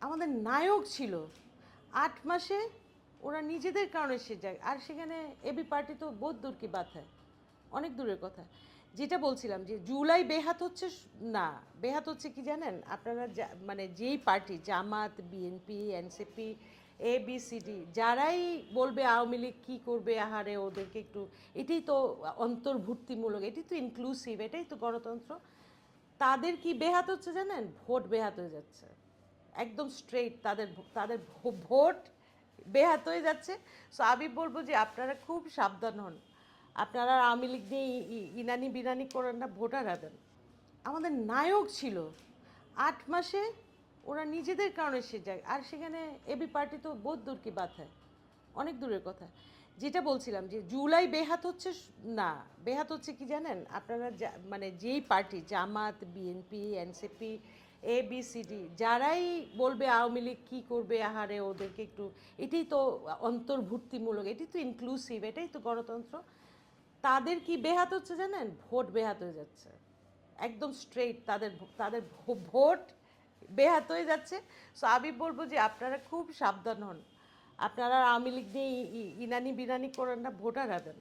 আমাদের নায়ক ছিল ৮ মাসে ওরা নিজেদের কারণে সে যায়, আর সেখানে এবি পার্টি তো বহুত দূর কি বাত হয়, অনেক দূরের কথা। যেটা বলছিলাম যে জুলাই বেহাত হচ্ছে না, বেহাত হচ্ছে কি জানেন আপনারা, মানে যেই পার্টি জামাত, বিএনপি, এনসিপি, এবিসিডি, যারাই বলবে আওয়ামী লীগ কী করবে, আহারে ওদেরকে একটু, এটাই তো অন্তর্ভুক্তিমূলক, এটাই তো ইনক্লুসিভ, এটাই তো গণতন্ত্র, তাদের কি বেহাত হচ্ছে জানেন, ভোট বেহাত হয়ে যাচ্ছে একদম স্ট্রেইট, তাদের তাদের ভোট বেহাত হয়ে যাচ্ছে। সো আমি বলবো যে আপনারা খুব সাবধান হন, আপনারা আওয়ামী লীগ নিয়ে ইনানি বিনানি করেন না, ভোটার হবেন। আমাদের নায়ক ছিল ৮ মাসে ওরা নিজেদের কারণে সে যায়, আর সেখানে এবি পার্টি তো বহুত দূর কি বাত হয়, অনেক দূরের কথা। যেটা বলছিলাম যে জুলাই বেহাত হচ্ছে না, বেহাত হচ্ছে কি জানেন আপনারা, মানে যেই পার্টি জামাত, বিএনপি, এনসিপি, এবিসিডি, যারাই বলবে আওয়ামী লীগ কী করবে, আহারে ওদেরকে একটু, এটাই তো অন্তর্ভুক্তিমূলক, এটাই তো ইনক্লুসিভ, এটাই তো গণতন্ত্র, তাদের কি বেহাত হচ্ছে জানেন, ভোট বেহাত হয়ে যাচ্ছে একদম স্ট্রেইট, তাদের তাদের ভোট বেহাত হয়ে যাচ্ছে। সো আমি বলবো যে আপনারা খুব সাবধান হন, আপনারা আওয়ামী লীগ নিয়ে ইনানি বিনানি করেন না, ভোটার হবেন।